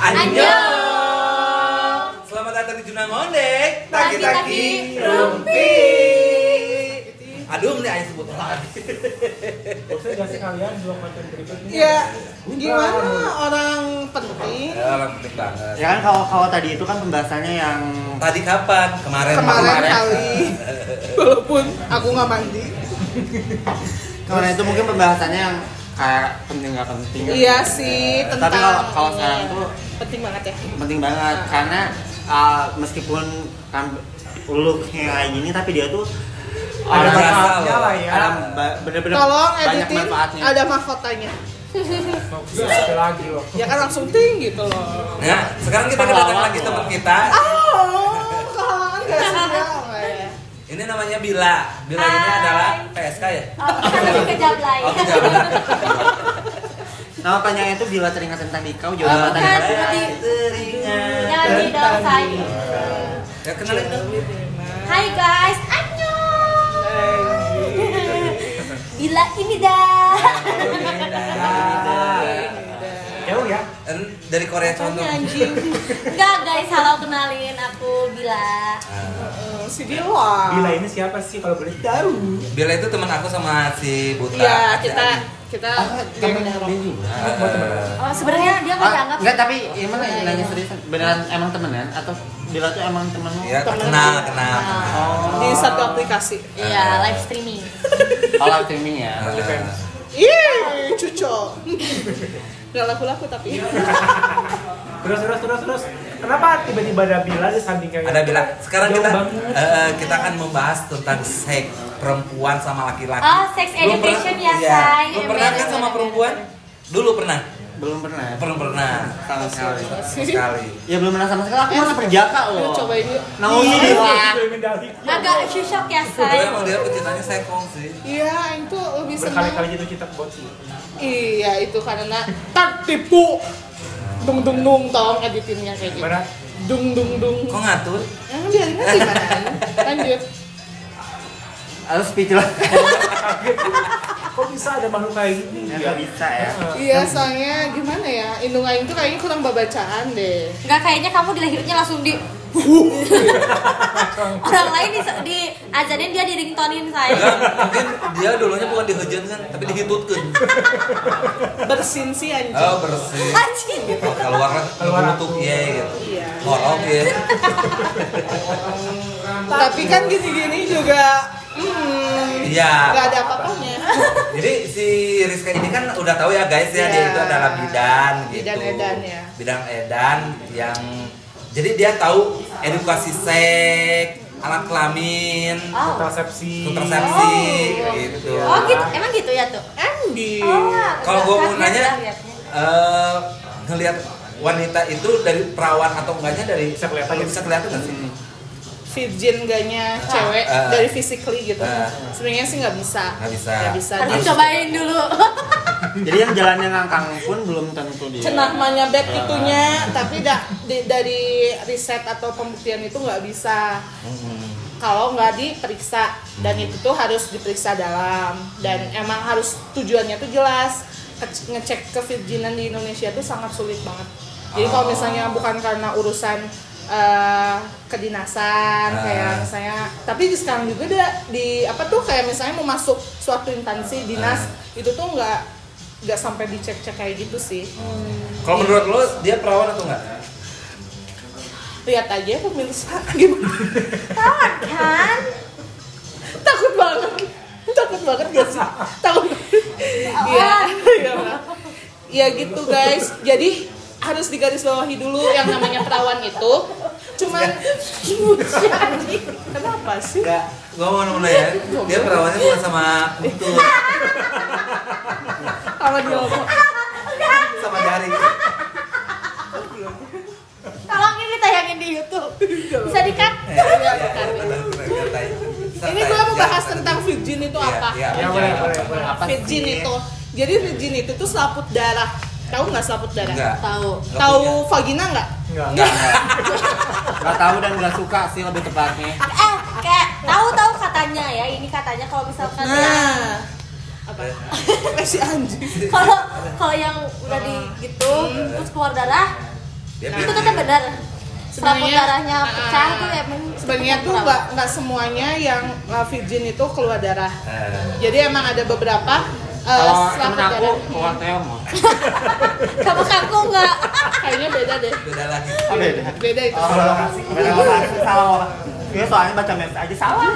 Annyeong. Selamat datang di Juna Ngondek. Taki-taki rumpi. Aduh, ini ayo sebut lagi. Bosan gak sih kalian dua konten berikutnya? Ya, gimana orang penting? Ya, orang penting banget. Ya kan kalau tadi itu kan pembahasannya yang Tadi kapan? Kemarin Kali. Walaupun aku nggak mandi. kemarin itu mungkin pembahasannya yang kayak penting nggak penting. Iya sih, tentang. Tapi kalau sekarang tuh penting banget ya. penting banget karena meskipun looknya kayak gini tapi dia tuh Ada Ada manfaatnya lah ya. ada bener-bener Tolong banyak editing manfaatnya. ada mahkotanya. Sekali lagi loh. Ya kan langsung ting gitu loh. Nah, sekarang kita kedatangan lagi teman kita. Oh, kehalangan gak sih ya? Oh, ya. Ini namanya Bila. Bila ini Hai. adalah PSK ya? Kan lebih ke Jablay. Oh, kejabat. Nama panjangnya itu bila teringat tentang dikau Oh, juga bukan. tadi. Teringat. Nyanyi dong saya. Ya kenalin dong. Hai guys, annyeong. Bila ini dah. Jauh ya. Dari Korea contoh. Anjing. Enggak guys, halo kenalin aku Bila. Si Dila. Bila ini siapa sih kalau boleh tahu? Bila itu teman aku sama si Buta. Iya, kita Temennya dia juga. Oh, sebenarnya dia nggak dianggap. Enggak, tapi emang nanya serius beneran emang temenan atau bila tuh emang temenmu? Ya, kenal. di satu aplikasi. Iya, live streaming. Live streaming ya. Ih, cuco. Gak laku-laku tapi. Terus. Kenapa tiba-tiba ada Bila di samping kayak Ada Bila. Sekarang Jauh kita banget. kita akan membahas tentang seks perempuan sama laki-laki. Oh, sex Belum education pernah- ya, iya. say. Belum pernah kan sama perempuan? Dulu pernah. Belum pernah. Belum pernah. Sama sekali. Sekali. Ya belum pernah sama sekali. Aku mana perjaka Ayo loh. cobain yuk. Nauyi Bila. medali. Agak shock ya, Dulu say. emang dia pecintaannya sekong sih. Iya, itu lebih senang. Berkali-kali jatuh cinta ke boti. Iya, itu karena tertipu. Dung dung dung, tolong editinnya kayak gitu. Gimana? Dung dung dung. Kok ngatur? Biarin aja gimana? Lanjut. Harus speechless. Kok bisa ada makhluk kayak gini? Nggak bisa ya. Iya, soalnya gimana ya? Indung Aing tuh kayaknya kurang babacaan deh. Enggak, kayaknya kamu dilahirnya langsung di orang lain di ajarin dia di ringtonin saya. Enggak, mungkin dia dulunya bukan dihujan kan, tapi dihitutkan. Bersin sih anjing. Oh, bersih. Anjing. Oh, keluar untuk aku. iya gitu. Iya. Ngorok ya. Tapi kan gini-gini juga Iya. nggak ada apa-apanya. Jadi si Rizka ini kan udah tahu ya guys ya, dia Iya. itu adalah bidan gitu. Bidan edan ya. Bidan edan yang jadi dia tahu edukasi seks, alat kelamin, Oh. Kontrasepsi. kontrasepsi Oh. gitu. Oh, gitu. Emang gitu ya tuh? Andy. Oh, Kalau gue mau kaget nanya, lah liatnya. ngelihat wanita itu dari perawan atau enggaknya dari Bisa kelihatan. bisa kelihatan nggak sih? Virgin gaknya cewek dari physically gitu. Sebenarnya sih nggak bisa. Nggak bisa. Nggak bisa. Harus Jadi, cobain dulu. Jadi yang jalannya ngangkang pun belum tentu dia. cenah menyabet itunya, tapi dari riset atau pembuktian itu nggak bisa. Kalau nggak diperiksa, dan itu tuh harus diperiksa dalam, dan emang harus tujuannya tuh jelas. Ngecek kevirginan di Indonesia tuh sangat sulit banget. Jadi kalau misalnya bukan karena urusan kedinasan kayak misalnya, tapi sekarang juga di apa tuh kayak misalnya mau masuk suatu instansi dinas itu tuh nggak sampai dicek-cek kayak gitu sih. Kalau menurut lo dia perawan atau enggak? Lihat aja pemirsa gimana. Tahu kan? Takut banget gak sih? Takut. Iya, iya gitu guys. Jadi harus digarisbawahi dulu yang namanya perawan itu cuman kenapa sih? Enggak, gua mau nanya ya. Dia perawannya bukan sama itu, Kalau dia ngomong sama jari. Tolong ini tayangin di YouTube. Bisa di-cut? ini gue mau bahas tentang virgin itu apa? Ya boleh. Apa Virgin sih? itu. Jadi virgin itu tuh selaput darah. Tahu nggak selaput darah? Enggak. Tahu. Tahu vagina nggak? Enggak. Nggak tahu dan nggak suka sih lebih tepatnya. Kayak tahu katanya ya. Ini katanya kalau misalkan ya Nah, apa? Si anjing. kalau yang udah di gitu terus keluar darah Itu tetap benar. Selaput darahnya pecah tuh emang sebenarnya tuh nggak semuanya yang virgin itu keluar darah. Jadi emang ada beberapa Kalau temen selaput aku darah. keluar teong. Kamu kaku nggak? Kayaknya beda deh. Beda lagi. Oh beda. Beda itu. Beda lokasi salah. Iya soalnya baca map aja salah.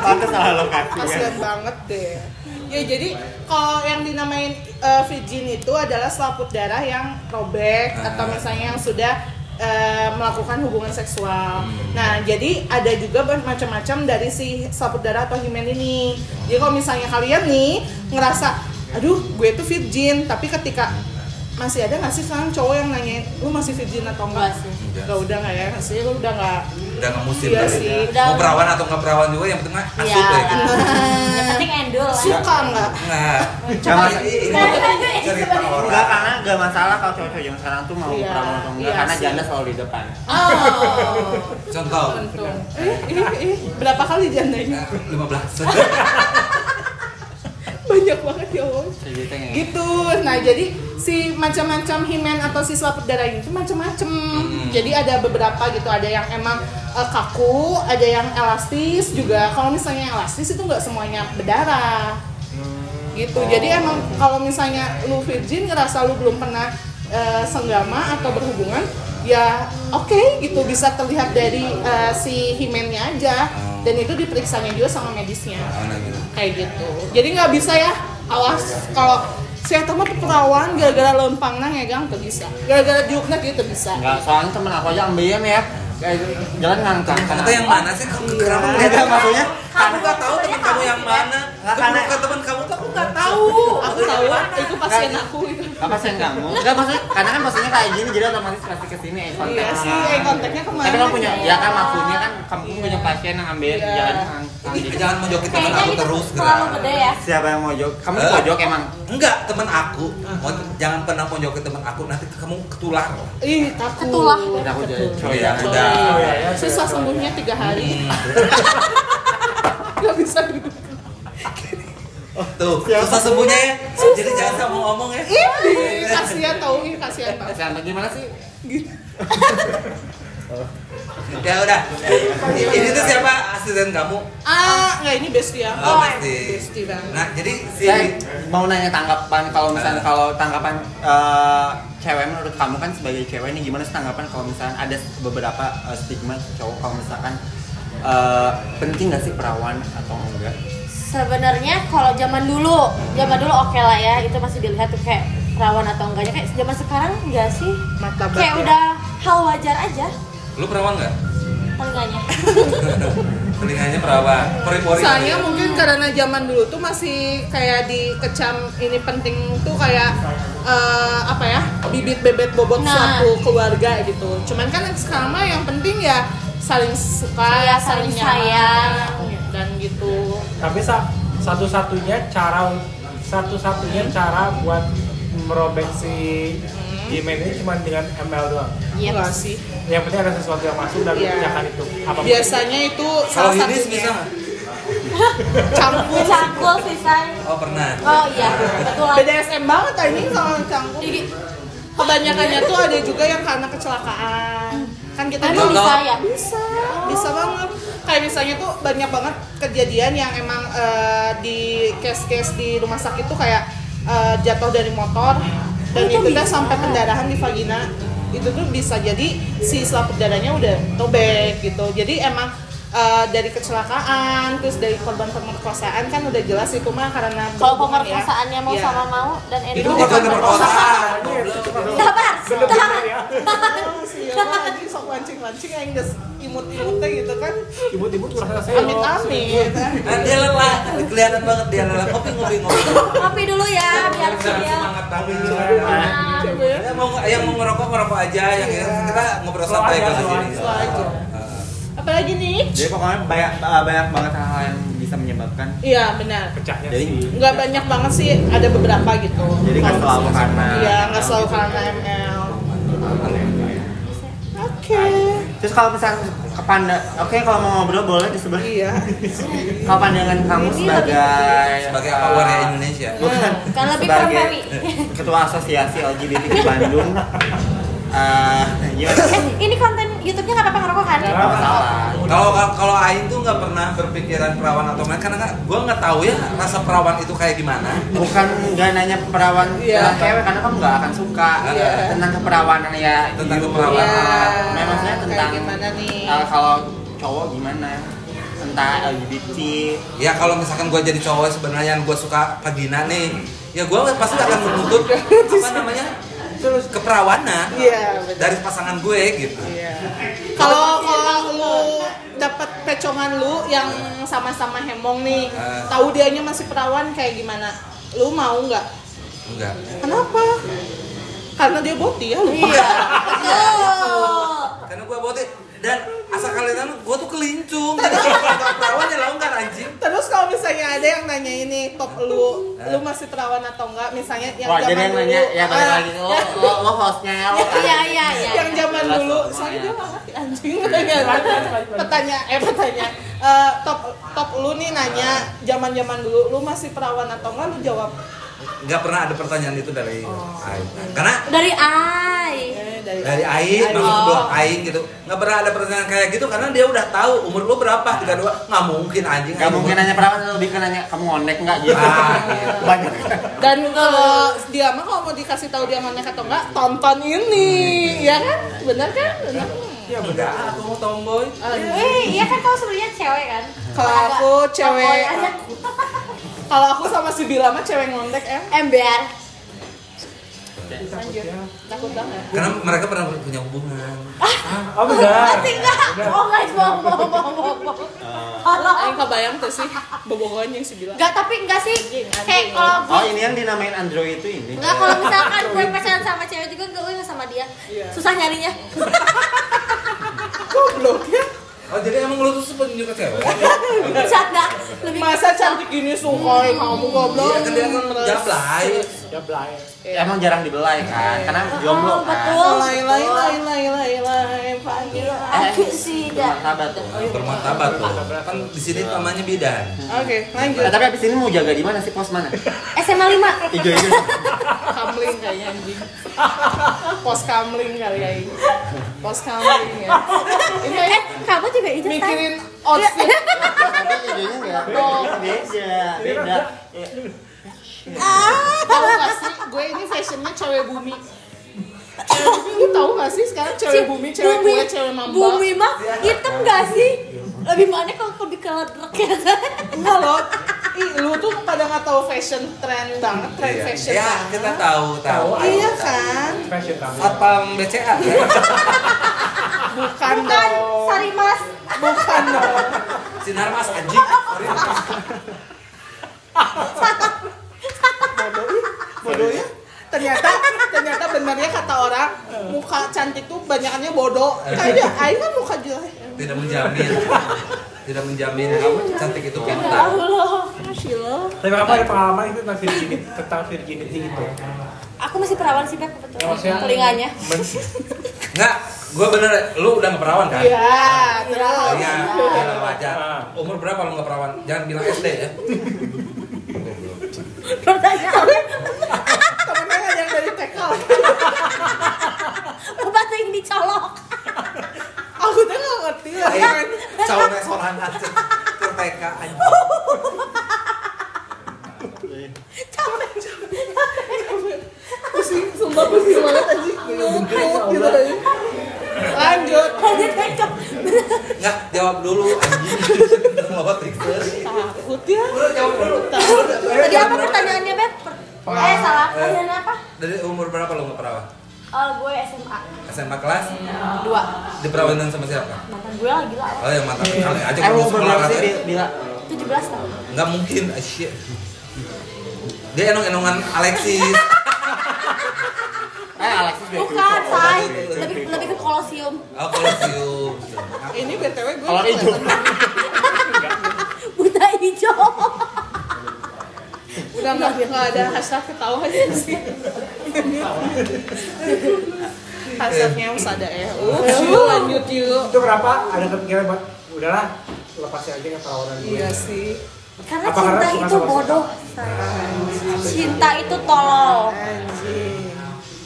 Pantes salah lokasi. Kasian banget deh. Ya jadi kalau yang dinamain virgin itu adalah selaput darah yang robek atau misalnya yang sudah melakukan hubungan seksual. Nah, jadi ada juga macam-macam dari si selaput darah atau himen ini. Jadi kalau misalnya kalian nih ngerasa, aduh gue tuh virgin, tapi ketika masih ada nggak sih sekarang cowok yang nanyain, lu masih virgin atau enggak? Enggak, udah nggak ya? Masih lu udah nggak musim iya kali. sih. Mau perawan atau nggak perawan juga yang penting mah asup Iya. ya gitu. Yang penting endul lah. suka nggak? Enggak. Ini cerita orang. Enggak, karena enggak masalah kalau cowok-cowok yang sekarang tuh mau Iya, perawan atau enggak, iya karena sih. janda selalu di depan. Oh, Contoh untung. Berapa kali jandanya? 15. Banyak banget ya Allah. Gitu. Gitu. Nah, jadi si macam-macam himen atau si selaput darah ini tuh macam-macam. Jadi ada beberapa gitu, ada yang emang kaku, ada yang elastis juga. Kalau misalnya elastis itu nggak semuanya berdarah. Gitu. Jadi emang kalau misalnya lu virgin ngerasa lu belum pernah senggama atau berhubungan, ya oke, gitu, bisa terlihat dari si himennya aja. Dan itu diperiksanya juga sama medisnya. Kayak gitu. Jadi nggak bisa ya, awas kalau saya tahu perawan gara-gara lempang nang ngegang tuh bisa. Gara-gara diuknya gitu bisa. Enggak, soalnya temen aku aja ambeien ya. Kayak jalan ngangkang. Kamu tuh yang mana sih? Kenapa Enggak, maksudnya kamu nggak tahu teman kamu yang mana? karena- Bukan teman kamu tuh aku nggak tahu. Aku tahu itu pasien aku itu. apa sih kamu? Enggak, maksudnya karena kan posisinya kayak gini jadi otomatis pasti kesini kontak. Iya sih, kontaknya kemana? Tapi kamu punya, ya kan maksudnya kan kamu punya pasien yang ambil Iya. jalan ngangkang. Jangan menjoki teman Kayaknya aku itu terus terlalu gerak. gede ya. Siapa yang mau jok? Kamu di pojok emang. Enggak, teman aku. Jangan pernah menjoki teman aku, nanti kamu ketular. Ih, takut. Ketulah. Udah aku jadi Oh ya, cowok. udah. Susah sembuhnya 3 hari. Gak bisa duduk. Tuh, susah sembuhnya ya. Jadi jangan sama ngomong ya. Ih, kasihan tau, kasihan banget. Sampai gimana sih? Ya udah. Ini tuh siapa asisten kamu? Nggak, ini bestie ya. Oh, bestie. Bestie banget. Nah, jadi si Saya mau nanya tanggapan kalau misalnya kalau tanggapan cewek menurut kamu kan sebagai cewek ini gimana sih tanggapan kalau misalnya ada beberapa stigma cowok kalau misalkan penting nggak sih perawan atau enggak? Sebenarnya kalau zaman dulu oke lah ya, itu masih dilihat tuh kayak perawan atau enggaknya. Kayak zaman sekarang enggak sih? Martabat Kayak ya. udah hal wajar aja. lu perawan nggak? Telinganya. Telinganya perawan. Pori-pori. Soalnya mungkin karena zaman dulu tuh masih kayak dikecam ini penting tuh kayak apa ya, bibit bebet bobot Nah. suatu keluarga gitu. Cuman kan sekarang mah yang penting ya saling suka, Iya, saling sayang. dan gitu. Tapi satu-satunya cara buat merobek si himen ini cuma dengan ML doang. Yep. Enggak sih. Yang penting ada sesuatu yang masuk dan Iya. mengerjakan itu. Apapun. Biasanya itu Kalau salah ini satunya bisa nggak? campur. Cangkul sisai. Oh pernah. Oh iya, betul. BDSM banget ini sama campur. Kebanyakannya tuh ada juga yang karena kecelakaan. Kan kita Emang juga bisa ya? bisa banget. Kayak misalnya tuh banyak banget kejadian yang emang di case-case di rumah sakit tuh kayak jatuh dari motor dan itu udah sampai pendarahan di vagina. Itu tuh bisa jadi si selaput darahnya udah robek gitu. Jadi emang dari kecelakaan terus dari korban pemerkosaan kan udah jelas itu mah karena Kalau berhubungan ya. pemerkosaannya mau Iya. sama mau dan Itu Edo. bukan pemerkosaan. Sabar. Bener-bener ya. Siapa lagi sok mancing-mancing yang des imut-imutnya gitu kan. Ibu-ibu merasa saya. Amit-amit. Nah, dia lelah, kelihatan banget dia lelah. Ngopi. Ngopi dulu ya, biar Jangan dia. semangat banget. Coba ya. Ya, yang mau ngerokok aja, yang kita ngobrol Slow santai aja, banget slow sini. Slow aja. Apalagi nih? Jadi pokoknya banyak banget hal-hal yang bisa menyebabkan. Iya benar. Pecahnya Jadi sih. Nggak banyak banget sih, ada beberapa gitu. Jadi nggak selalu karena. Iya, nggak selalu karena ML. Oke. Terus kalau misalnya oke kalau mau ngobrol boleh di sebelah. Iya. Kalau pandangan kamu Sebagai apa warga Indonesia? bukan Kan lebih sebagai perempuan. ketua asosiasi LGBT di Bandung, Ini konten YouTube-nya nggak apa-apa ngerokok kan? Nggak masalah. Kalau Aing tuh nggak pernah berpikiran perawan atau enggak karena gue nggak tahu ya rasa perawan itu kayak gimana. Bukan nggak nanya perawan cewek karena kamu nggak akan suka tentang keperawanan ya. Tentang keperawanan. Memang maksudnya tentang gimana nih? Kalau cowok gimana? Entah LGBT. Ya kalau misalkan gue jadi cowok sebenarnya yang gue suka vagina nih, ya gue pasti akan menuntut apa namanya keperawanan dari pasangan gue gitu. Kalau lu dapat pecongan lu yang sama-sama hemong nih, tahu dianya masih perawan kayak gimana? Lu mau nggak? Enggak. Kenapa? Karena dia boti ya lupa. Iya. Karena gue bote dan asal kalian gue tuh kelincung. Perawan ya kan anjing. Terus kalau misalnya ada yang nanya ini top lu masih perawan atau enggak? Misalnya yang Wah, zaman jadi yang dulu. nanya ya balik lagi lo hostnya ya lo kan. Iya. Yang zaman dulu, soalnya dia nggak ngerti anjing pertanyaan. Top lu nih nanya zaman dulu lu masih perawan atau enggak, lu jawab. Nggak pernah ada pertanyaan itu dari Aing. Karena Dari Ai. dari Aing, maksud gue Aing gitu. Nggak pernah ada pertanyaan kayak gitu karena dia udah tahu umur lu berapa 32. Nggak mungkin anjing. Gak mungkin nanya perawan, lebih ke nanya kamu ngondek nggak gitu. Gitu. Banyak. Dan kalau dia mah kalau mau dikasih tahu dia ngondek atau enggak, tonton ini, ya kan? Benar kan? Benar. Ya enggak, aku mau tomboy. Iya kan kau sebenarnya cewek kan? Kalau aku cewek, Tomboy aja. kalau aku sama si Bila mah cewek ngondek Ember. Lanjut. Takut banget. Karena mereka pernah punya hubungan. Oh benar. Mati enggak? Oh guys, bohong. Aing kebayang tuh sih bobogohan yang si Bila. Enggak, tapi enggak sih. Kayak kalau Oh ini yang dinamain Android itu ini. enggak, kalau misalkan gue pacaran sama cewek juga enggak sama dia. Susah nyarinya. Goblok ya. Oh jadi emang lu tuh suka cewek? Bercanda. Lebih Masa cantik gini sukai kamu goblok. Iya kan dia kan jablay. Ya belai. Emang jarang dibelai kan, karena jomblo kan. betul. Lai panggil. Aku sih dah. Sahabat tuh. Bermartabat tuh. Kan di sini namanya bidan. Oke, lanjut. Tapi abis ini mau jaga di mana sih, pos mana? SMA 5. Hijau-hijau. Kamling kayaknya anjing. Pos kamling kali ya ini. Pos kamling ya. Ini Kamu juga itu kan? mikirin outfit. Tapi hijaunya nggak. Beda. Tahu gak sih, gue ini fashionnya cewek bumi. Cewek bumi, lu tahu gak sih sekarang cewek bumi, cewek kue, cewek mamba? Bumi mah hitam gak sih? Lebih mana kalau lebih ke ledrek ya kan? Enggak loh. Lu tuh pada nggak tahu fashion trend banget, trend fashion Ya banget. kita tahu. Iya kan? Fashion tamu. Satpam BCA. Bukan Bukan, dong. sorry mas. Bukan dong. Sinar Mas anjing. Sorry. Bodoh ya. Ternyata benarnya kata orang muka cantik tuh banyakannya bodoh. Kayak Aing kan muka jelek. Tidak menjamin kamu cantik itu pintar. Allah, Sheila. Tapi apa ada pengalaman itu tentang virginity gitu? Aku masih perawan sih Beb, betul. Ya, maksudnya- Telinganya. Enggak, gue bener, lu udah ngeperawan kan? Iya, terus. Iya, wajar. Umur berapa lu ngeperawan? Jangan bilang SD ya. Pertanyaan. Temennya ada yang dari TK. Bapak yang dicolok. Aku tuh nggak ngerti lah. Cowok restoran aja. TK anjing. Pusing, sumpah pusing banget anjing. Ngikut gitu aja. Lanjut. Enggak, jawab dulu anjing. Ngelawat Trixer. Takut ya. Udah jawab dulu. Tadi apa pertanyaannya Beb? Salah. Pertanyaan apa? Dari umur berapa lu ngeperawan? Gue SMA SMA kelas? 2. Diperawanin sama siapa? Mantan gue lagi lah. Oh ya mantap kali aja Lu kalau berapa sekolah sih Bila? 17 tahun. Enggak mungkin, shit. Dia enong-enongan Alexis. Alexis udah Bukan, cukup. say. Lebih ke kolosium. Oh, kolosium. Ini BTW gue Kolor hijau. Buta hijau. udah nggak ada hashtag ketawa aja sih. Hashtagnya harus ada ya. Lanjut yuk. Itu kenapa ada kepikiran buat udahlah lepasin aja keperawanan gue. Iya sih. Karena Apa cinta karena suka itu sama bodoh. Cinta itu tolol. Anjing.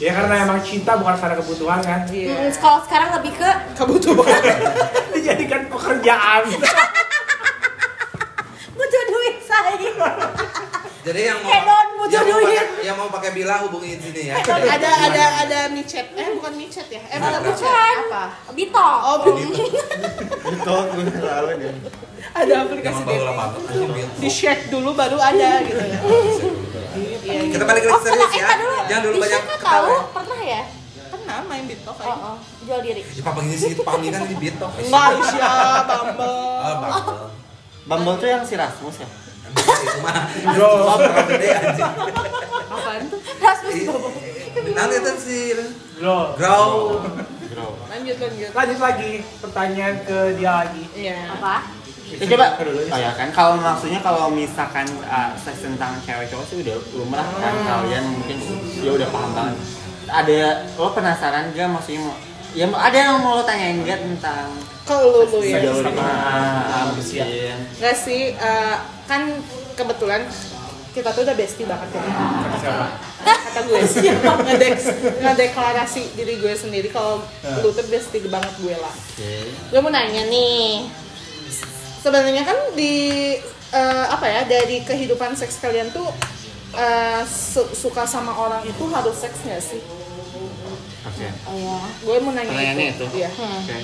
Ya karena emang cinta bukan karena kebutuhan kan. Kalau sekarang lebih ke Kebutuhan. Dijadikan pekerjaan. butuh duit saya. Jadi yang mau Hedon, butuh duit. yang mau pakai bila hubungin sini ya. ada micet. Bukan micet ya? Bukan micet. Apa? Bito. Oh, belum. Itu gue tahu deh. Ada aplikasi Zaman baru dating. 8 anjing bil. Di share dulu baru ada gitu ya. Iya, Kita balik lagi serius ya. Dulu. Jangan dulu Di banyak Share ketawa. tahu, pernah ya? Pernah main Bitok Oh, oh, jual diri. Ya papa gini sih itu pahami kan di Bitok. Enggak, Isya, Bumble. Bumble. Bumble tuh yang si Rasmus ya? Itu mah. Bro. Orang gede anjing. Apaan tuh? Rasmus Iya. Bobo. Nanti itu si Bro, Grow. Lanjut. lanjut lagi pertanyaan ke dia lagi. Iya. Apa? Ya coba, oh ya kan, kalau maksudnya kalau misalkan seks tentang cewek cowok sih udah lumrah kan kalian mungkin ya udah paham banget. Ada lo penasaran gak maksudnya ya ada yang mau lo tanyain gak tentang Kalau lu ya. sejauh sama manusia. mungkin Nggak sih, kan kebetulan kita tuh udah bestie banget ya. Siapa? Kata gue sih, ngedeklarasi diri gue sendiri kalau lu tuh bestie banget gue lah. Gue mau nanya nih, sebenarnya kan di apa ya, dari kehidupan seks kalian tuh suka sama orang itu harus seks nggak sih? Oke. Oh ya. Gue mau nanya Pertanyaannya itu? Iya. Oke.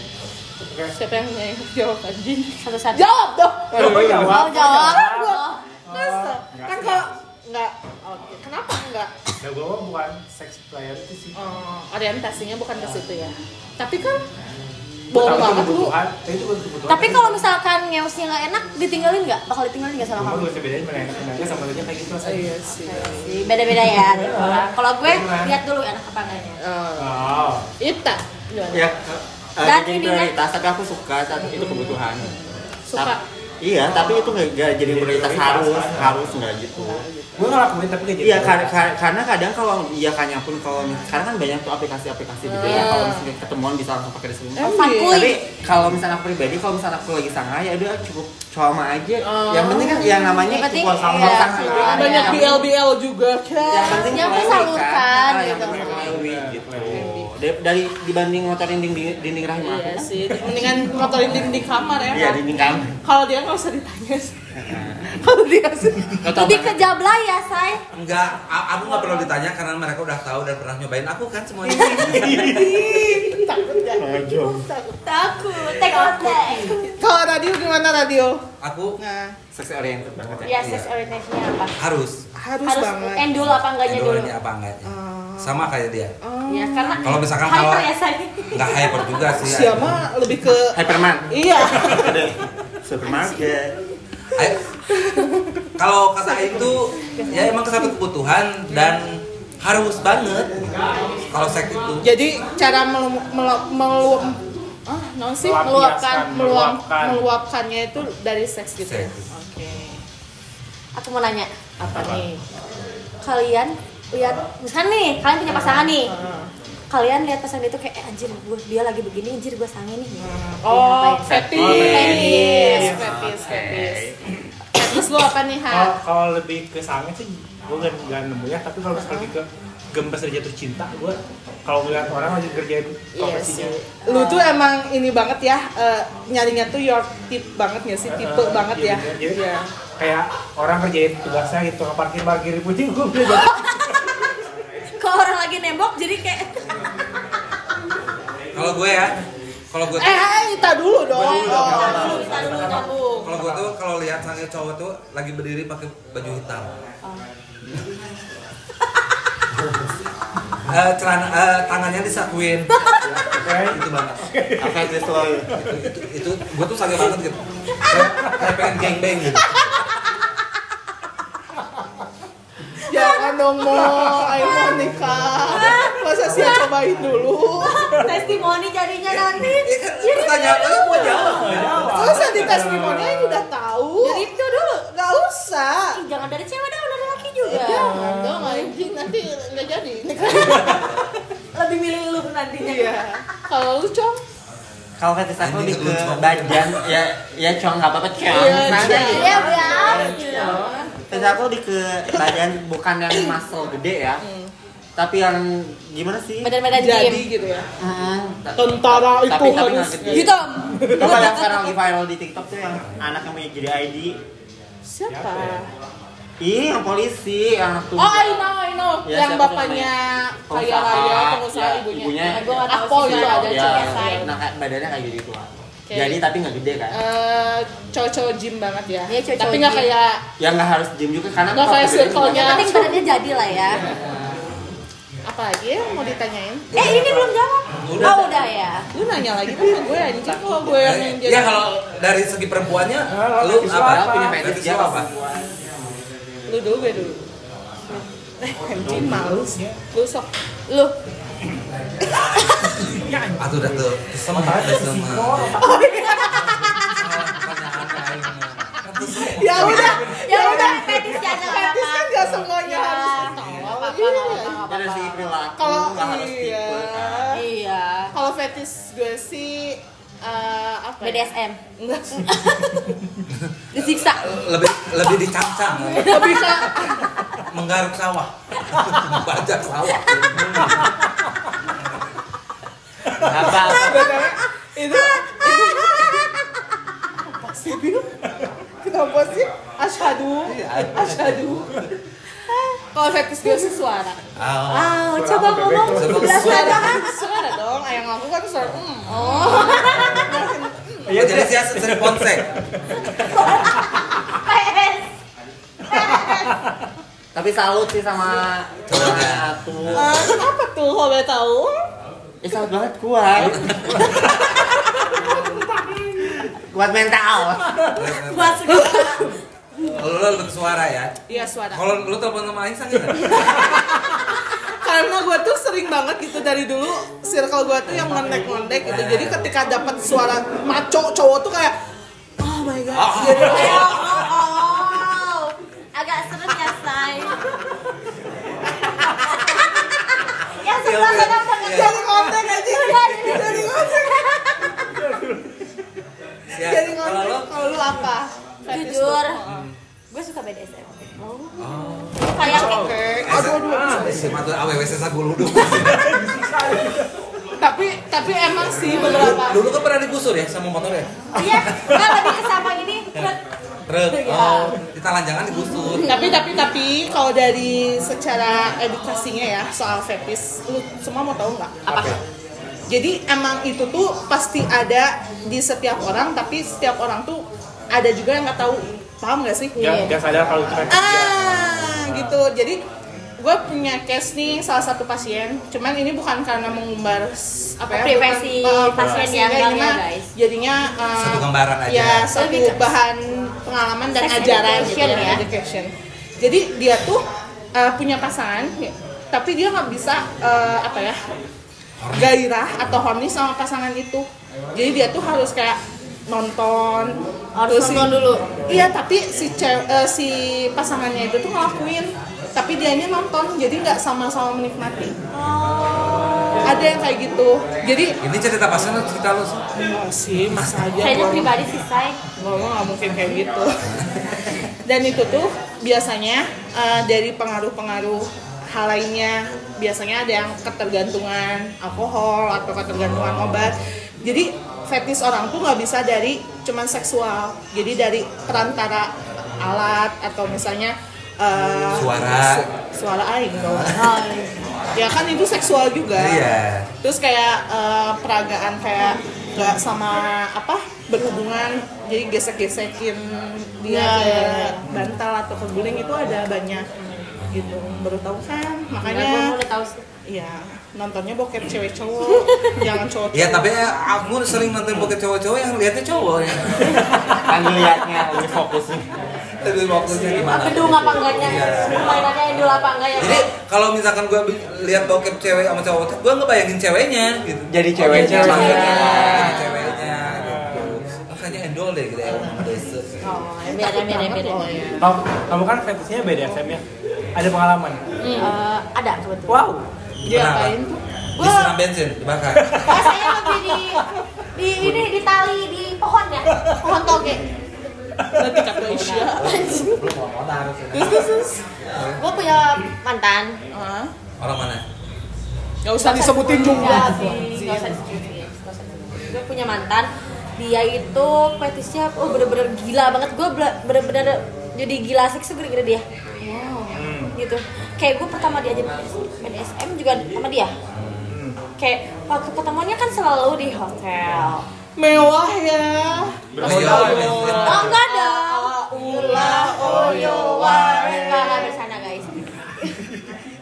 Siapa yang nanya jawab anjing? Satu-satu. Jawab dong. Oh, jawab. Oh, jawab. Masa? Kan kalau nggak, oke. Kenapa nggak? Ya gue mah bukan sex priority sih. Orientasinya bukan ke situ ya. Tapi kan Gue bohong tahu itu banget lu. kebutuhan, itu bukan kebutuhan. Tapi kalau misalkan ngeusnya nggak enak, ditinggalin nggak? Bakal ditinggalin nggak sama Cuma kamu? gue bisa bedain mana enak-enaknya sama aja kayak gitu aja. Iya sih. Beda-beda ya. tiap orang. Kalau gue lihat dulu enak apa enggaknya. Oh. Ita gimana? Ya, Dan jadi ininya- prioritas tapi aku suka itu kebutuhan. Suka. Iya, tapi itu nggak jadi prioritas harus nggak gitu. Gue ngelakuin tapi gak jadi. Iya, karena kadang kalau iya kayaknya pun kalau sekarang kan banyak tuh aplikasi-aplikasi gitu ya. Kalau misalnya ketemuan bisa langsung pakai resume. Fankuy. Tapi kalau misalnya aku pribadi, kalau misalnya aku lagi sangar ya udah cukup cowok aja. Yang penting kan yang namanya Yang penting, cukup sama iya, sangar. iya. Banyak BL juga Yang kan. penting Yang fluid tersalurkan, kan. Yang gitu. penting fluid gitu. Dari dibanding ngotorin dinding rahim aku. Iya sih, mendingan ngotorin dinding kamar ya Iya, kan. dinding kamar. Kalau dia nggak usah ditanya sih. Kalau dia sih. Lebih ke jablay ya, say. Enggak, aku nggak perlu ditanya karena mereka udah tahu dan pernah nyobain aku kan semuanya. Takut kan? Takut, take on take. Kalau radio gimana radio? Aku Nah, Sex oriented banget Ya, sex orientasinya apa? harus harus Harus banget. endul apa enggaknya dulu? endornya apa enggaknya. Sama kayak dia. Ya, karena Kalau misalkan hyper kalau ya, say. nggak hyper juga sih. Siapa lebih ke Hyperman. iya. Supermarket. Kalau kata itu ya emang satu kebutuhan dan harus banget kalau seks itu. Jadi cara meluapkannya itu dari seks gitu ya. Seks. Oke. Aku mau nanya, Apa nih? kalian lihat misalkan nih, kalian punya pasangan nih. Kalian lihat pasangan itu kayak anjir dia lagi begini, anjir gue sange nih. Oh, Ngapain? fetis. Fetis. Fetis lu apa nih, Ha? Kalau lebih ke sange sih gue nggak nemu ya, tapi kalau misalkan lebih ke gembes dan jatuh cinta, gue kalau ngeliat orang lagi kerjain profesinya. Lu tuh emang ini banget ya, nyarinya tuh your tip banget ya sih, tipe banget ya. Jadi Iya. kayak orang kerjain tugasnya gitu, parkir pucing gue udah jatuh. Kalau orang lagi nembok jadi kayak Kalau gue ya, kalau gue Ita dulu dong. kita dulu. kalau gue tuh kalau lihat sange cowok tuh lagi berdiri pakai baju hitam. Tangannya disakuin. Itu banget. Apa itu slow? Itu gue tuh sange banget gitu. Kayak pengen gangbang gitu. Jangan dong, Mo. Ayo mau nikah. Masa sih cobain dulu. Testimoni jadinya nanti. Pertanyaan lu mau jawab. Terus di testimoninya udah tahu. Jadi itu dulu. Nggak usah. Ih, jangan dari cewek dong, dari laki juga. Jangan dong, anjing nanti nggak jadi. Lebih milih lu nantinya. Iya. Kalau lu, Cong? Kalau fetis aku Ini lebih ke lucu. badan, ya cong nggak apa-apa cong. Iya, Santai. Iya, biar. Fetis aku lebih ke badan, bukan yang muscle gede ya. Tapi yang gimana sih? Medan-medan Jadi gym gitu ya. Tentara Tentara itu harus hitam. Apa yang sekarang lagi viral di TikTok tuh yang anak yang punya jadi ID? siapa? Ih, yang polisi, yang Oh, I know. Ya, Yang siapa bapaknya kaya raya, pengusaha, ya, ibunya. Gua nggak tahu Akpol sih, itu ada ya, cewek. nah badannya kayak gitu lah. Oke. Jadi tapi nggak gede kan? Cowok-cowok gym banget ya. Iya, cowok-cowok Tapi nggak gym. kayak Ya nggak harus gym juga karena Nggak kayak kalau gede circle-nya. Yang penting badannya jadi lah ya. apa lagi ya mau ditanyain? Ini belum jawab. Udah. Oh, udah ya. Lu nanya lagi sama gue anjing kalau gue yang jadi. Ya kalau dari segi perempuannya, lu fetish apa? apa? punya fetish Fetish dia lu apa? Lu dulu gue dulu. Anjing malu sih. Lu sok. Lu. Atuh udah tuh kesem. Ya udah. Ya udah, fetishnya aja nggak Fetis kan gak semuanya Iya. harus tahu. Iya. dari segi perilaku Kalau nggak harus iya. tipe kan. Iya. Kalau fetis gue sih apa? ya? BDSM. Enggak sih. Disiksa. Lebih dicangcang, Lebih ke menggaruk sawah, bajak sawah. Apa? sebenarnya itu apa sih Bil? Kenapa sih? Asyhadu. Kalau fetis gue sih suara. Ah, coba ngomong. Suara dong. Yang aku kan suara. Oh. Ya jadi dia sering ponsek. PS. Tapi salut sih sama cowoknya tuh. Kenapa tuh kalau boleh tahu? Salut banget kuat. Kuat mental. Buat segala. Lu lebih suara ya. Iya suara. Kalau lu telepon sama Aisyah gitu. Karena gue tuh sering banget gitu dari dulu circle gue tuh yang ngondek-ngondek gitu. Jadi ketika dapat suara maco cowok tuh kayak oh my god. Jadi Oh. Agak serem ya, Say. Yang sebelah sana banget. jadi konten aja. Jadi konten. Ya, Jadi kalau konten. lu Kalau lu apa? Fetis Jujur, lu? gue suka BDSM. Oh. Kayak Oke. Aduh. Si matu AWW sesa guluduk. Tapi emang sih beberapa. Dulu kan pernah digusur ya sama motornya. iya, kan lebih ke sama ini. Truk. Iya. Oh, di talanjangan digusur. Tapi kalau dari secara edukasinya ya soal fetis, lu semua mau tahu nggak? Apa? Jadi emang itu tuh pasti ada di setiap orang, tapi setiap orang tuh ada juga yang nggak tahu, paham nggak sih? Gak sadar kalau itu fetish dia. Gitu. Jadi gue punya case nih salah satu pasien, cuman ini bukan karena mengumbar Privasi pasien ya, ini enggak ya, mah guys. jadinya Satu gambaran aja. ya satu Lebih ke bahan pengalaman dan sex ajaran gitu education ya. education. Jadi dia tuh punya pasangan, tapi dia nggak bisa gairah atau horny sama pasangan itu. Jadi dia tuh harus kayak nonton, Harus terus nonton dulu. Iya, tapi si pasangannya itu tuh ngelakuin, tapi dianya nonton, jadi nggak sama-sama menikmati. Ada yang kayak gitu. Jadi Ini cerita pasangan atau cerita lu sih? enggak sih, mas aja. Kayaknya gua- pribadi sih, Say. ngomong nggak mungkin kayak gitu. Dan itu tuh biasanya dari pengaruh-pengaruh hal lainnya, biasanya ada yang ketergantungan alkohol atau ketergantungan obat. Jadi fetis orang tuh nggak bisa dari cuman seksual, jadi dari perantara alat atau misalnya suara aing dong. Ya kan itu seksual juga. Iya. Terus kayak peragaan kayak nggak sama berhubungan, jadi gesek-gesekin dia ke bantal atau ke guling itu ada banyak gitu. Baru tahu kan, Gue makanya udah tahu sih. iya nontonnya bokep cewek cowok, jangan cowok. Iya, tapi aku sering nonton bokep cowok-cowok yang lihatnya cowok ya. Kan liatnya lebih fokus nih. Tapi waktunya gimana? Gedung apa enggaknya? Iya. Mainannya Endul apa enggak ya? Jadi kalau misalkan gue lihat bokep cewek sama cowok tuh, gue ngebayangin ceweknya gitu. Jadi ceweknya jadi maksudnya. Jadi ceweknya gitu. Makanya endol deh gitu ya. Oh, beda. Oh, iya. Kamu kan fetishnya BDSM ya? Ada pengalaman? Ada kebetulan. Wow. Dia Kenapa? apain tuh? Disiram bensin, dibakar. Oh, saya lebih di tali di pohon ya. Pohon toge. Nanti kata Isya. Terus gue punya mantan. Hah? Orang mana? Nggak usah disebutin juga. Nggak usah disebutin. Gue punya mantan, dia itu fetisnya bener-bener gila banget. Gue bener-bener jadi gila seks tuh gara-gara dia. Gitu. Kayak gue pertama diajarin BDSM juga sama dia. Kayak waktu ketemuannya kan selalu di hotel. Mewah ya. Oh enggak ada. Enggak di sana guys.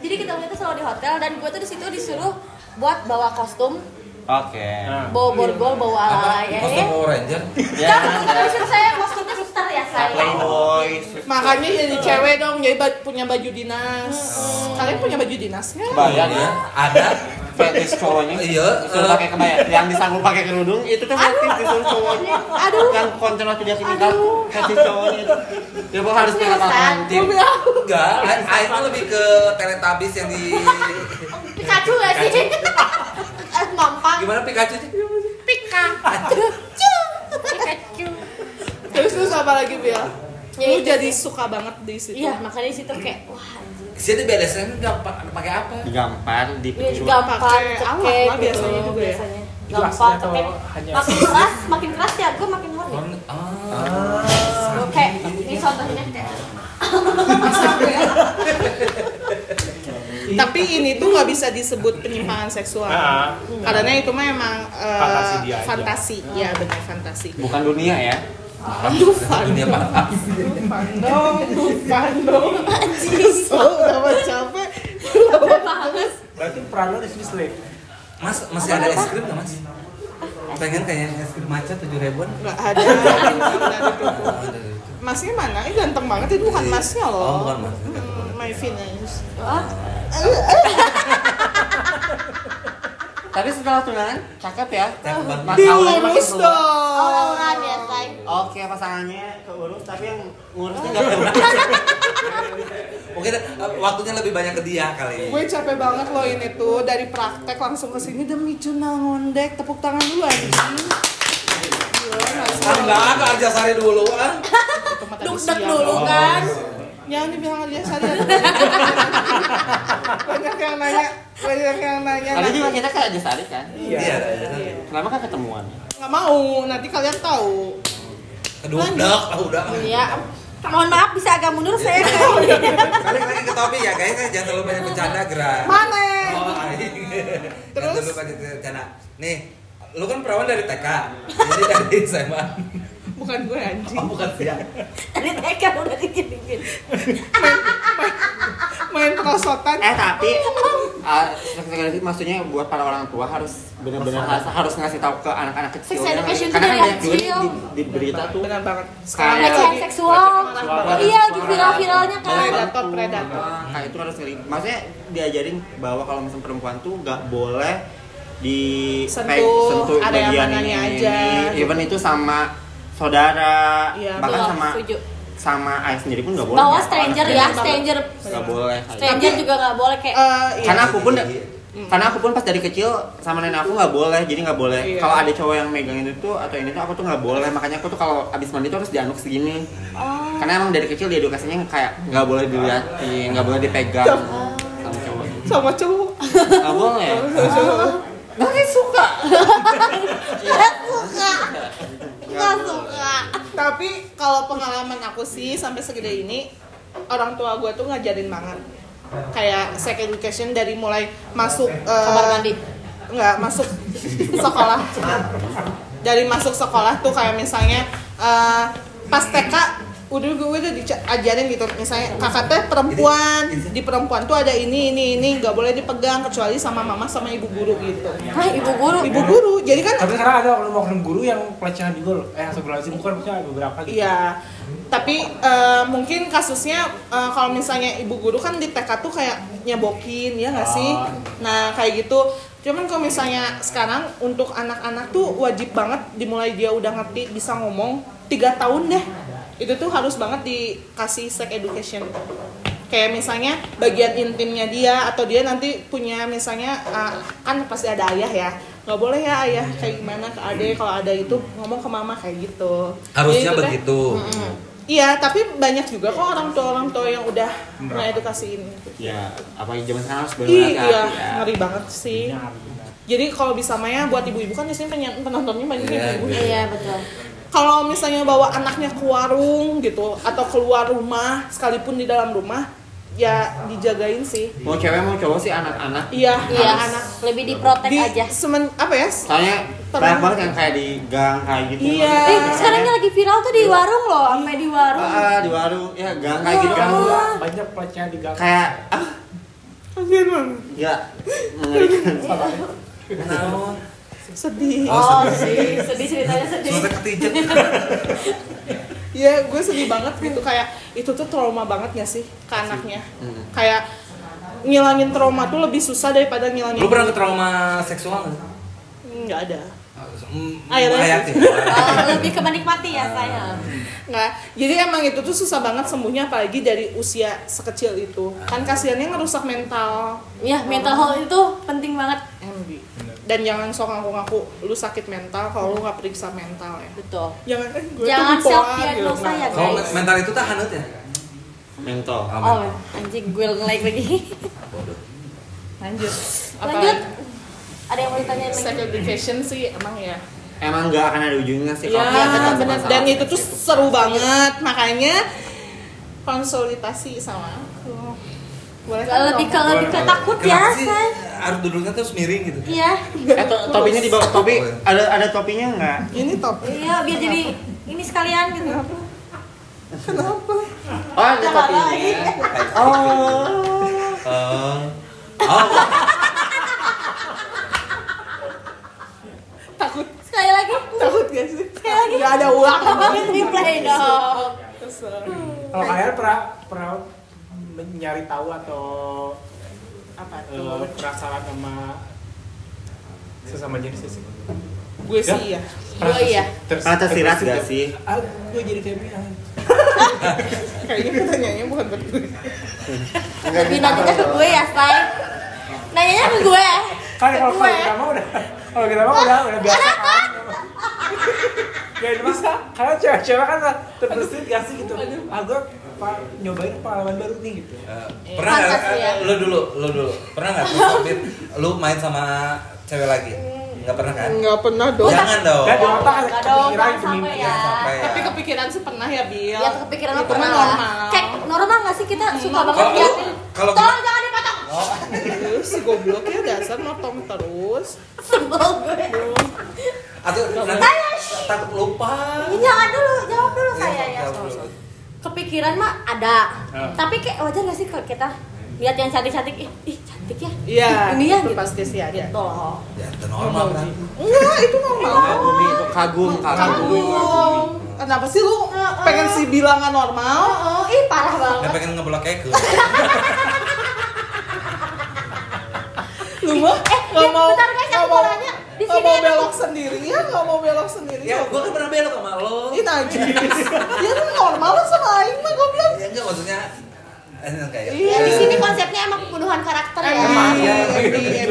Jadi ketemunya tuh selalu di hotel dan gue tuh di situ disuruh buat bawa kostum. Oke. Bawa borgol, bawa ala ya. Kostum Power Ranger. Ya, disuruh saya kostumnya suster ya saya. Playboy. Makanya jadi cewek dong, jadi punya baju dinas. Kalian punya baju dinas nggak? Bayang ya. Ada. Fetish cowoknya. Iya. Disuruh pakai kebaya. Yang disanggup pakai kerudung itu tuh fetish disuruh cowoknya. Aduh. Yang konten waktu dia nikah fetish cowoknya itu. Dia harus tinggal alternatif. Enggak, akhirnya lebih ke Teletubbies yang di Pikachu gak sih? Mampang. gimana Pikachu sih? Pikachu. Terus apa lagi Bil? Ya, Lu itu jadi sih. suka banget di situ. Iya, makanya di situ kayak wah anjir. Sini BDSM enggak pakai apa? Digampar, Ini dipecul. gampang Pakai cekek alat lah gitu, biasanya juga ya. biasanya. Itu Gampang aslinya atau cekek. hanya- Makin keras ya, gue makin horny. Gue kayak ini contohnya kayak Tapi ini tuh nggak bisa disebut penyimpangan seksual. Karena itu mah emang Fantasi dia aja. fantasi. Ya benar fantasi. Bukan dunia ya. Dunia panas. Dufan dong. Udah capek. Berarti peran lo di sini slave. Mas masih ada es krim nggak mas? Pengen kayaknya es krim matcha 7.000-an. Nggak ada. Udah ditutup. Masnya mana? Ini ganteng banget, itu bukan masnya loh. Oh bukan mas. My finance. Tapi setelah tunangan cakep ya. Cakep banget. Mas Aurel makin Diurus keluar. dong. aura-auran ya, say. Oke, pasangannya keurus tapi yang ngurusnya nggak keurus. Mungkin waktunya lebih banyak ke dia kali. Gue capek banget loh ini tuh, dari praktek langsung ke sini demi Cuna ngondek. Tepuk tangan dulu anjing. Gila, nggak sih? Enggak, ke Arjasari dulu ah. Itu mah tadi Duk-duk siang dulu doang. kan. Jangan dibilang aja sadar. Banyak yang nanya. Tadi juga kita kayak aja Sari kan. Iya. Kenapa kan ketemuan? Nggak mau, nanti kalian tahu. Kedua udah. Iya. Mohon maaf bisa agak mundur saya. Balik lagi ke topik ya guys, jangan terlalu banyak bercanda gerak. Mana? Jangan Terus? terlalu banyak bercanda. Nih, lu kan perawan dari TK, jadi dari SMA. Bukan gue anjing. Oh bukan sih ya. Tadi TK udah dikit-dikit. Main perosotan. Tapi sekali maksudnya buat para orang tua harus benar-benar harus ngasih tahu ke anak-anak kecil. Sex education Karena tuh kan dari banyak juga kecil. di berita tuh. Benar banget. Kayak- Pelecehan seksual. Iya, di viral-viralnya kan. Predator. Kayak itu harus maksudnya diajarin bahwa kalau misalnya perempuan tuh nggak boleh Sentuh area bagian mananya ini. aja. Even itu sama saudara, Iya, bahkan Setuju. sama ayah sendiri pun nggak boleh. Bawa Ya, stranger anak ya, sendiri stranger. nggak boleh. Stranger juga nggak boleh kayak. Iya. Karena aku pun pas dari kecil sama nenek aku nggak boleh, jadi nggak boleh. Iya. Kalau ada cowok yang megangin itu atau ini tuh aku tuh nggak boleh. Makanya aku tuh kalau abis mandi tuh harus dianduk segini. Oh. Karena emang dari kecil diedukasinya kayak nggak boleh dilihatin, nggak boleh dipegang sama cowok. Sama cowok. Nggak boleh. Nanti suka. Nggak suka. Tapi kalau pengalaman aku sih sampai segede ini, orang tua gue tuh ngajarin banget. Kayak sex education dari mulai masuk Kamar mandi. Enggak, masuk sekolah. Dari masuk sekolah tuh kayak misalnya pas TK gue udah diajarin gitu, misalnya kakak teh perempuan, di perempuan tuh ada ini nggak boleh dipegang kecuali sama mama sama ibu guru gitu. Hah, ibu guru. Ibu guru, jadi kan Tapi sekarang ada oknum guru yang pelecehan juga loh. Astagfirullahaladzim, bukan maksudnya ada beberapa gitu. iya, tapi mungkin kasusnya kalau misalnya ibu guru kan di TK tuh kayak nyebokin ya nggak sih? Nah kayak gitu. Cuman kalau misalnya sekarang untuk anak-anak tuh wajib banget dimulai dia udah ngerti bisa ngomong 3 tahun deh. Itu tuh harus banget dikasih sex education. Kayak misalnya bagian intimnya dia atau dia nanti punya misalnya kan pasti ada ayah ya. Nggak boleh ya ayah kayak gimana ke adek, kalau ada itu ngomong ke mama kayak gitu. Harusnya Jadi itu teh, begitu. Iya, tapi banyak juga kok orang tua yang udah ngedukasiin gitu. Ya, apalagi zaman sekarang harus Iya, berhati-hati ya. ngeri banget sih. Benar. Jadi kalau bisa Maya buat ibu-ibu kan biasanya penontonnya banyak ibu-ibu. Iya betul. Kalau misalnya bawa anaknya ke warung gitu atau keluar rumah sekalipun di dalam rumah, ya dijagain sih. Mau cewek mau cowok sih anak-anak. Iya, Iya, anak. lebih diprotek aja. Apa ya? Soalnya banyak banget yang kayak di gang kayak gitu. Iya. Sekarang ini lagi viral tuh di warung loh, sampai di warung. Di warung ya gang kayak gitu kan. Banyak pelecehan di gang. Kayak Kasian banget. ya mengerikan. Naon? Sedih. Oh, sedih ceritanya sedih. Sampai ketijek. Iya, gue sedih banget gitu, kayak itu tuh trauma banget gak sih ke anaknya. Kayak ngilangin trauma tuh lebih susah daripada ngilangin. Lu pernah ke trauma seksual nggak? Nggak ada. Hayati. Lebih ke menikmati ya saya. Nggak, jadi emang itu tuh susah banget sembuhnya apalagi dari usia sekecil itu. Kan kasihannya ngerusak mental. Ya, mental health itu penting banget. Dan jangan sok ngaku-ngaku lu sakit mental kalau lu nggak periksa mental ya. Betul. Jangan gue Jangan tuh bipolar self diagnosa ya, Kalau guys. mental itu tak hanut ya? Mental. Oh, anjing gue nge-like lagi. Lanjut. Lanjut. Ada yang mau ditanyain Sex lagi? education sih emang ya. Emang nggak akan ada ujungnya sih Iya, kalau benar. Dan itu tuh seru banget, makanya konsultasi sama aku. Boleh kan Lebih ke dong? takut ya, Kenapa sih say. harus duduknya terus miring gitu? Iya. topinya di bawah topi ada topinya nggak? Ini top. Iya, biar jadi ini sekalian gitu. Kenapa? Oh ada topinya. Oh. Takut Sekali lagi. takut gak sih? Sekali lagi. Gak ada uang. Replay dong. Kesel. Kalau kalian pernah nyari tahu atau Apa tuh? penasaran sama sesama jenis sih? Gue sih ya. Gue iya. Pernah tersirat gak sih? Gue jadi feminin. Kayaknya pertanyaannya bukan buat gue. Lebih nanyanya ke gue ya, say. Nanyanya ke gue. Kan Ke kalau gue. kita mah udah biasa kan. Gak bisa, karena cewek-cewek kan terbesit gak sih gitu. Gue nyobain pengalaman baru nih gitu. Pernah Pantas nggak? ya. Lu dulu. Pernah nggak tuh Covid? Lu main sama cewek lagi? Nggak pernah kan? Nggak pernah dong. Jangan dong. Gak di otak Enggak dong, kepikiran jangan sampai mimpi. ya. Sampai ya. Tapi kepikiran sih pernah ya, Bil. Ya kepikiran lo Itu pernah mah lah. normal. Kayak normal nggak sih kita suka banget Kalau liatin. kalau Tolong jangan dipotong. Terus si goblok ya dasar motong terus. Sebel gue. atau nanti takut lupa. Jangan dulu, jawab dulu Iya, saya ya. jawab dulu. Kepikiran mah ada. Tapi kayak wajar gak sih kalau kita lihat yang cantik-cantik, ih cantik ya. Iya, Ini ya itu gitu. pasti sih ada. Gitu loh. Ya itu normal kan. Enggak, itu normal. Bumi itu kagum. Kenapa sih lu pengen si bilang nggak normal? Oh, ih parah Nggak banget. pengen ngeblok ke. Lu mah nggak mau bentar guys, aku mau nanya. Di nggak sini mau ada- belok sendiri ya, nggak mau belok sendiri. Ya gue kan pernah belok sama lo. Ini najis. Ya lu normal lah sama Aing mah goblok. Ya enggak maksudnya kayak. Ya di sini konsepnya emang pembunuhan karakter ya. Iya,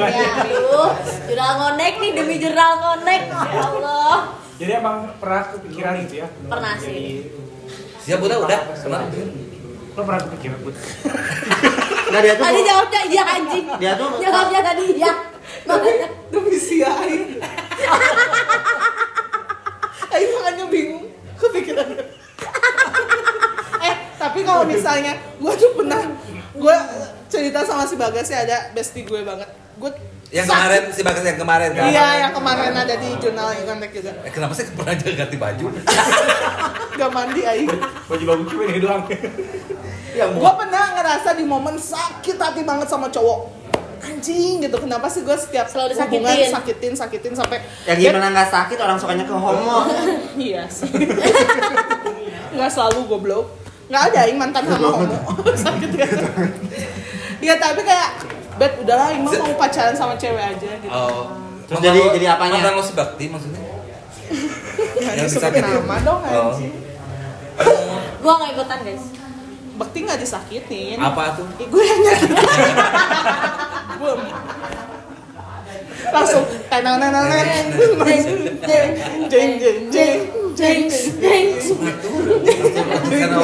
Ya, aduh, jurnal ngonek nih demi jurnal ngonek. Ya Allah. Jadi emang pernah kepikiran gitu ya? Pernah Jadi, sih. Siap udah. Kemarin. lo pernah kepikiran Bud? Nah dia tuh Tadi jawabnya iya anjing. Dia tuh Jawabnya tadi iya. Makanya Demi si Aing. Aing makanya bingung kepikiran. Tapi kalau misalnya gue tuh pernah cerita sama si Bagas ya, ada bestie gue banget. Gue Yang kemarin si Bagas yang kemarin kan. Iya, yang kemarin ada di jurnal Kontek juga. Kenapa sih pernah aja ganti baju? Gak mandi Aing. Baju bagus cuma ini doang. Ya Gue pernah ngerasa di momen sakit hati banget sama cowok. Anjing gitu, kenapa sih gue setiap Selalu hubungan disakitin. sakitin sampai yang gimana nggak sakit orang sukanya ke homo. Iya sih. Nggak selalu goblok. Nggak ada Aing mantan sama homo. Sakit gitu. Ya tapi kayak Bet udahlah Aing mah mau pacaran sama cewek aja gitu. Oh. Terus jadi apanya? Mantan lo si Bakti maksudnya? Nggak yang disebut disakitin. nama dong Oh. anjing. gua nggak ikutan guys. Bekti nggak disakitin. Apa tuh? Gue yang nyakitin. Belum. Langsung tenang. Jeng. Karena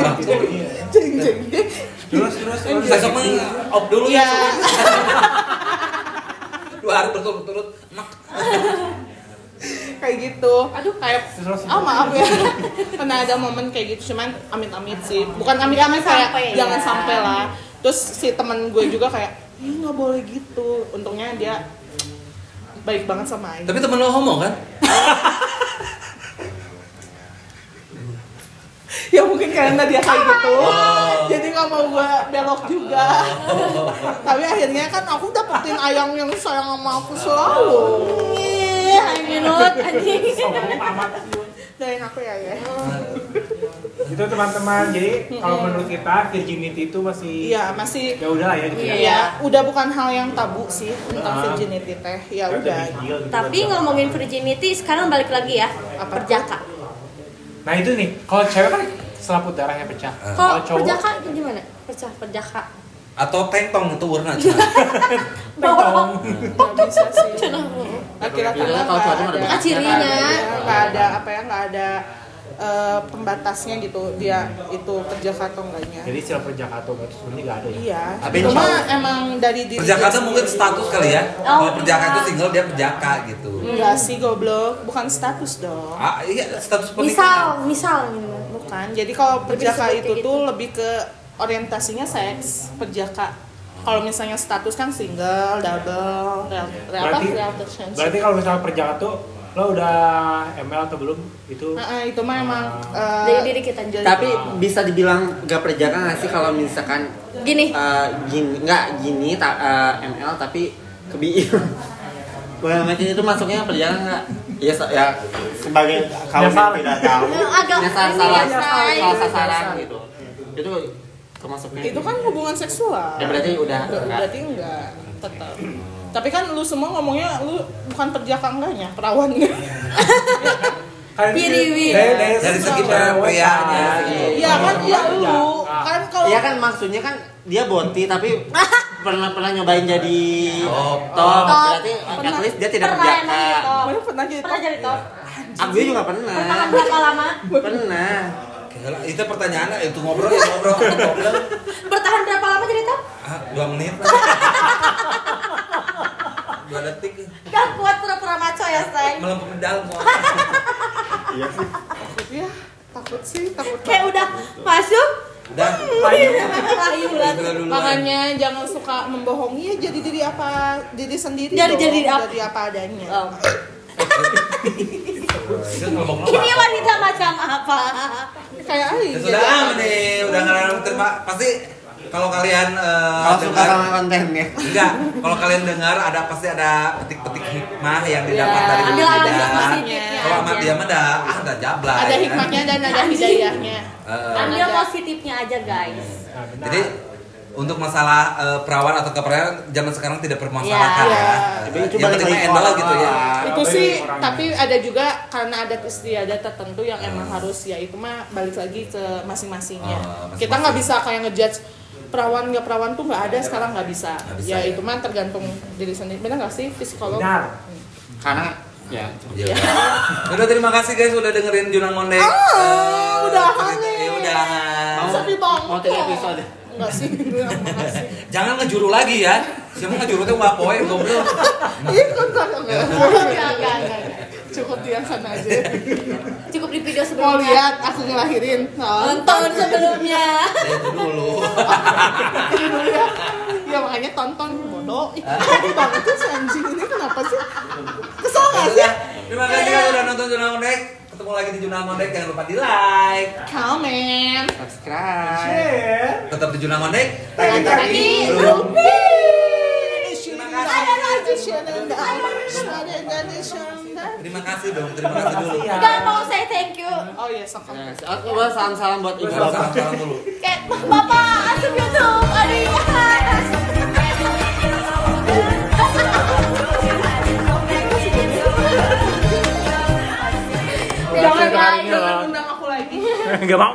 dulu ya. 2 hari berturut-turut enak. Kayak gitu. Aduh. Kayak maaf ya. Pernah ada momen kayak gitu, cuman amit-amit sih. Bukan amit-amit kayak Sampai jangan ya. sampai lah. Terus si teman gue juga kayak, ih nggak boleh gitu. Untungnya dia baik banget sama Aing. Tapi temen lo homo kan? Ya mungkin karena dia kayak gitu, jadi nggak mau gue belok juga. Tapi akhirnya kan aku dapetin Ayang yang sayang sama aku selalu. Minut anjing. Doain aku ya. Itu teman-teman, jadi kalau menurut kita virginity itu masih Iya masih. ya udah lah ya gitu ya. Iya, udah bukan hal yang tabu sih tentang virginity teh. Ya udah. Tapi ngomongin virginity sekarang balik lagi ya. Apa? Perjaka. Nah itu nih, kalau cewek kan selaput darahnya pecah. Kalau cowok perjaka itu gimana? Perjaka. Atau tengtong itu warna. Bawang. Nggak bisa sih. Laki-laki Kalau nggak cowok ada ada cirinya. nggak ada apa ya, nggak ada pembatasnya gitu dia itu perjaka atau enggaknya. Jadi istilah perjaka atau berarti sebenarnya nggak ada ya. Iya. Tapi Cuma cowok- emang dari diri Perjaka dia itu mungkin sendiri. status kali ya. Oh, Kalau perjaka iya. itu single dia perjaka gitu. Enggak sih goblok, bukan status dong. Ah iya status pernikahan. Misal gitu. Bukan. Jadi kalau perjaka disebut itu kayak tuh gitu. lebih ke orientasinya seks, perjaka. Kalau misalnya status kan single, double, relationship. Berarti kalau misalnya perjaka tuh lo udah ML atau belum itu? Itu mah emang Dari diri kita. Tapi bisa dibilang gak perjaka nggak sih kalau misalkan Gini. gini ML tapi kebi Well, itu masuknya perjaka nggak? Ya, ya sebagai kaum yang tidak tahu. Agak Nyasar ini salah ya, say. sasaran gitu. Itu termasuknya. itu kan hubungan seksual. Ya berarti udah Berarti enggak, tetap. Tapi kan lu semua ngomongnya lu bukan perjaka enggaknya, perawan. Wiri. Dari segi prianya. Iya kan, ya lu kan kalau Iya kan maksudnya kan dia bonti tapi pernah nyobain jadi top. Berarti at least dia tidak Pernah emang perjaka. jadi top. Mana pernah jadi Pernah jadi top. Aku juga pernah. Bertahan berapa lama? Pernah. Gila, itu pertanyaannya itu ngobrol ya ngobrol. Bertahan berapa lama jadi top? 2 menit. 2 detik. Gak kuat pura-pura maco ya, say. Melempem ke dalam. Iya sih. ya takut sih, takut. Kayak udah masuk. Udah. Layu lah. Makanya jangan suka membohongi ya, jadi diri sendiri. Jadi- dong. jadi apa? Jadi apa adanya. Oh. Itu ngomong Ini wanita macam apa? Kayak Aing. Ya sudah aman nih, udah ngarang terima. Pasti kalau kalian Kalau suka sama kontennya. enggak, kalau kalian dengar pasti ada petik-petik hikmah yang didapat Ya, dari ambil Bunda. hikmahnya Kalau sama aja. dia mah ada jablay. Ada kan? hikmahnya dan ada hidayahnya. Ambil positifnya aja, guys. Nah, benar. Jadi untuk masalah perawan atau keperawan zaman sekarang tidak permasalahan Iya. ya. Tapi itu Yang balik penting lagi endal orang. gitu ya. Itu Apa sih, ya, orangnya? tapi ada juga karena ada istiadat tertentu yang emang harus, ya itu mah balik lagi ke masing-masingnya. Masing-masing. Kita nggak bisa kayak ngejudge perawan nggak perawan tuh nggak ada sekarang, nggak bisa. Nggak bisa, Ya ya. itu mah tergantung diri sendiri. Benar nggak sih psikolog? Benar. Karena ya Iya. Udah terima kasih guys udah dengerin Junang Mondek. udahan cerita- nih. Ya udah. Sepi banget. mau 3 episode. Enggak sih, makasih. Jangan ngejuru lagi ya. Siapa ngejuru tuh nggak poe goblok. Iya kan enggak. Cukup di yang sana aja. Cukup di video Mau sebelumnya. lihat aku ngelahirin. Nonton sebelumnya. Ya itu dulu. Ini dulu ya. Ya makanya tonton bodoh. Ih, tadi banget tuh si anjing ini kenapa sih? Kesel nggak sih? Terima kasih udah nonton Junang Mondek. Ketemu lagi di Junang Mondek, jangan lupa di like. Comment. Subscribe. Share. Tetap di Junang Mondek. Lagi Rupi. Terima kasih. Terima kasih dong, terima kasih dulu. Udah mau say thank you. Oh iya, sok. Aku bawa salam-salam buat ibu bapak. Salam dulu. Kayak Bapak asup YouTube. Aduh. Jangan undang aku lagi. Enggak mau.